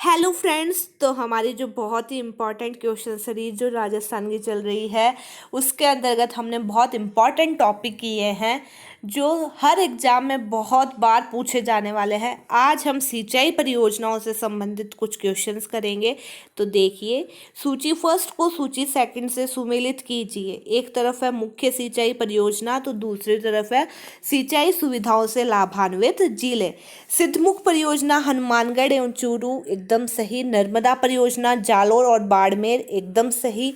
Hello friends. तो हमारी जो बहुत ही इम्पॉर्टेंट क्वेश्चन सीरीज जो राजस्थान की चल रही है उसके अंतर्गत हमने बहुत इम्पॉर्टेंट टॉपिक किए हैं जो हर एग्जाम में बहुत बार पूछे जाने वाले हैं। आज हम सिंचाई परियोजनाओं से संबंधित कुछ क्वेश्चंस करेंगे। तो देखिए, सूची फर्स्ट को सूची सेकंड से सुमेलित कीजिए। एक तरफ है मुख्य सिंचाई परियोजना तो दूसरी तरफ है सिंचाई सुविधाओं से लाभान्वित जिले। सिद्धमुख परियोजना हनुमानगढ़ एवं चूरू एकदम सही। नर्मदा परियोजना जालोर और बाड़मेर एकदम सही।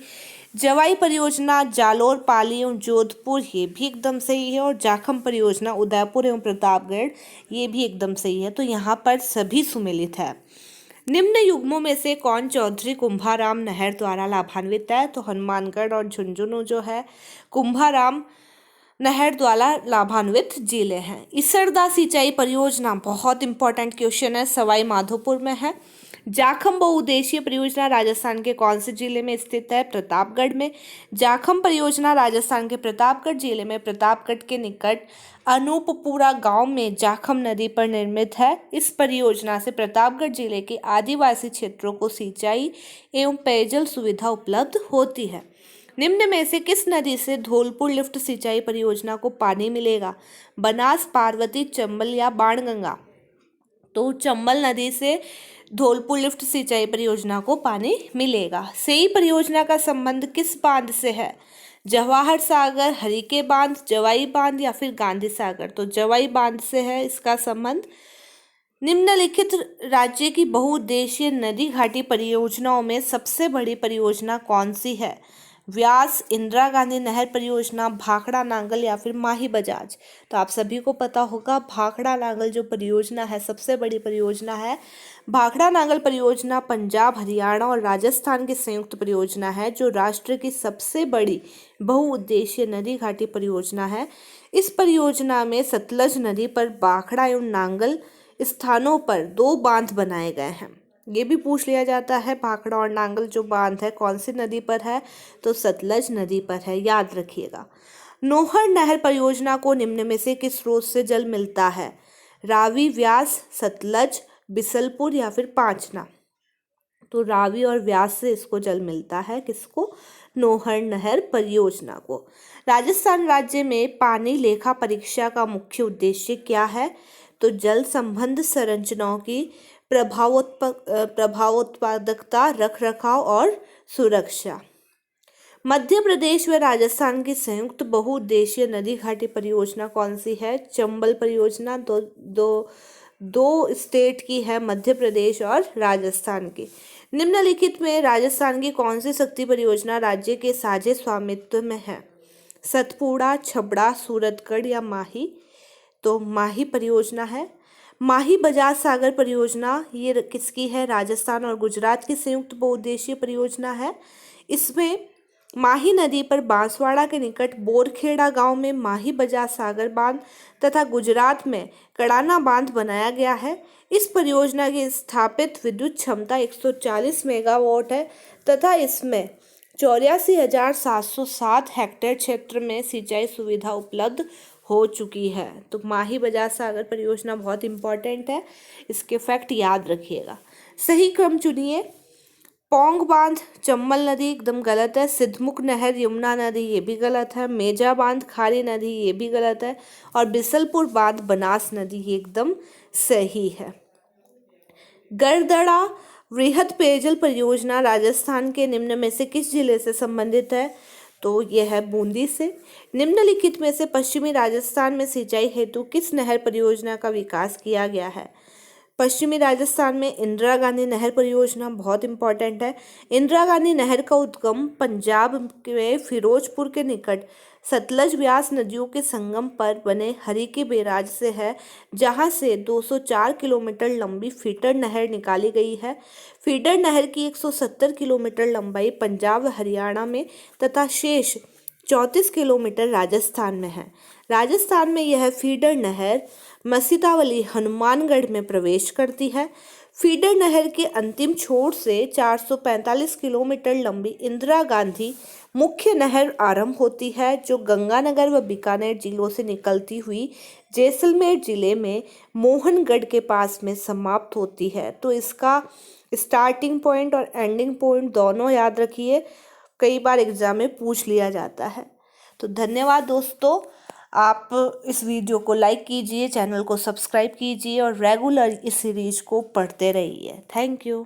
जवाई परियोजना जालोर पाली एवं जोधपुर ये भी एकदम सही है। और जाखम परियोजना उदयपुर एवं प्रतापगढ़ ये भी एकदम सही है। तो यहाँ पर सभी सुमेलित है। निम्न युग्मों में से कौन चौधरी कुंभाराम नहर द्वारा लाभान्वित है? तो हनुमानगढ़ और झुंझुनू जो है कुंभाराम नहर द्वारा लाभान्वित जिले हैं। इसरदा सिंचाई परियोजना बहुत इंपॉर्टेंट क्वेश्चन है, सवाई माधोपुर में है। जाखम बहुउद्देशीय परियोजना राजस्थान के कौन से जिले में स्थित है? प्रतापगढ़ में। जाखम परियोजना राजस्थान के प्रतापगढ़ जिले में प्रतापगढ़ के निकट अनूपपुरा गांव में जाखम नदी पर निर्मित है। इस परियोजना से प्रतापगढ़ जिले के आदिवासी क्षेत्रों को सिंचाई एवं पेयजल सुविधा उपलब्ध होती है। निम्न में से किस नदी से धौलपुर लिफ्ट सिंचाई परियोजना को पानी मिलेगा? बनास, पार्वती, चंबल या बाणगंगा? तो चंबल नदी से धौलपुर लिफ्ट सिंचाई परियोजना को पानी मिलेगा। सेई परियोजना का संबंध किस बांध से है? जवाहर सागर, हरिके बांध, जवाई बांध या फिर गांधी सागर? तो जवाई बांध से है इसका संबंध। निम्नलिखित राज्य की बहुउद्देशीय नदी घाटी परियोजनाओं में सबसे बड़ी परियोजना कौन सी है? व्यास, इंदिरा गांधी नहर परियोजना, भाखड़ा नांगल या फिर माही बजाज? तो आप सभी को पता होगा भाखड़ा नांगल जो परियोजना है सबसे बड़ी परियोजना है। भाखड़ा नांगल परियोजना पंजाब, हरियाणा और राजस्थान की संयुक्त परियोजना है जो राष्ट्र की सबसे बड़ी बहुउद्देशीय नदी घाटी परियोजना है। इस परियोजना में सतलज नदी पर भाखड़ा एवं नांगल स्थानों पर 2 बांध बनाए गए हैं। ये भी पूछ लिया जाता है भाखड़ा और नांगल जो बांध है कौन सी नदी पर है? तो सतलज नदी पर है, याद रखिएगा। नोहर नहर परियोजना को निम्न में से किस स्रोत से जल मिलता है? रावी, व्यास, सतलज, बिसलपुर या फिर पांचना? तो रावी और व्यास से इसको जल मिलता है। किसको? नोहर नहर परियोजना को। राजस्थान राज्य में पानी लेखा परीक्षा का मुख्य उद्देश्य क्या है? तो जल संबंध संरचनाओं की प्रभावोत्पादकता, रखरखाव और सुरक्षा। मध्य प्रदेश व राजस्थान की संयुक्त बहुउद्देशीय नदी घाटी परियोजना कौन सी है? चंबल परियोजना। दो स्टेट की है, मध्य प्रदेश और राजस्थान की। निम्नलिखित में राजस्थान की कौन सी शक्ति परियोजना राज्य के साझे स्वामित्व में है? सतपुड़ा, छबड़ा, सूरतगढ़ या माही? तो माही परियोजना है। माही बजाज सागर परियोजना ये किसकी है? राजस्थान और गुजरात की संयुक्त बहुउद्देशीय परियोजना है। इसमें माही नदी पर बांसवाड़ा के निकट बोरखेड़ा गांव में माही बजाज सागर बांध तथा गुजरात में कड़ाना बांध बनाया गया है। इस परियोजना की स्थापित विद्युत क्षमता 140 मेगावाट है तथा इसमें 84,707 हेक्टेयर क्षेत्र में सिंचाई सुविधा उपलब्ध हो चुकी है। तो माही बजाज सागर परियोजना बहुत इंपॉर्टेंट है, इसके फैक्ट याद रखिएगा। सही क्रम चुनिए। पौंग बांध चंबल नदी एकदम गलत है। सिद्धमुख नहर यमुना नदी ये भी गलत है। मेजा बांध खारी नदी ये भी गलत है। और बिसलपुर बांध बनास नदी ये एकदम सही है। गरदड़ा वृहद पेयजल परियोजना राजस्थान के निम्न में से किस जिले से संबंधित है? तो यह है बूंदी से। निम्नलिखित में से पश्चिमी राजस्थान में सिंचाई हेतु किस नहर परियोजना का विकास किया गया है? पश्चिमी राजस्थान में इंदिरा गांधी नहर परियोजना बहुत इंपॉर्टेंट है। इंदिरा गांधी नहर का उद्गम पंजाब के फिरोजपुर के निकट सतलज व्यास नदियों के संगम पर बने हरिके बैराज से है, जहां से 204 किलोमीटर लंबी फीडर नहर निकाली गई है। फीडर नहर की 170 किलोमीटर लंबाई पंजाब व हरियाणा में तथा शेष 34 किलोमीटर राजस्थान में है। राजस्थान में यह फीडर नहर मसीतावली हनुमानगढ़ में प्रवेश करती है। फीडर नहर के अंतिम छोर से 445 किलोमीटर लंबी इंदिरा गांधी मुख्य नहर आरंभ होती है, जो गंगानगर व बीकानेर जिलों से निकलती हुई जैसलमेर जिले में मोहनगढ़ के पास में समाप्त होती है। तो इसका स्टार्टिंग पॉइंट और एंडिंग पॉइंट दोनों याद रखिए, कई बार एग्जाम में पूछ लिया जाता है। तो धन्यवाद दोस्तों, आप इस वीडियो को लाइक कीजिए, चैनल को सब्सक्राइब कीजिए और रेगुलर इस सीरीज को पढ़ते रहिए। Thank you.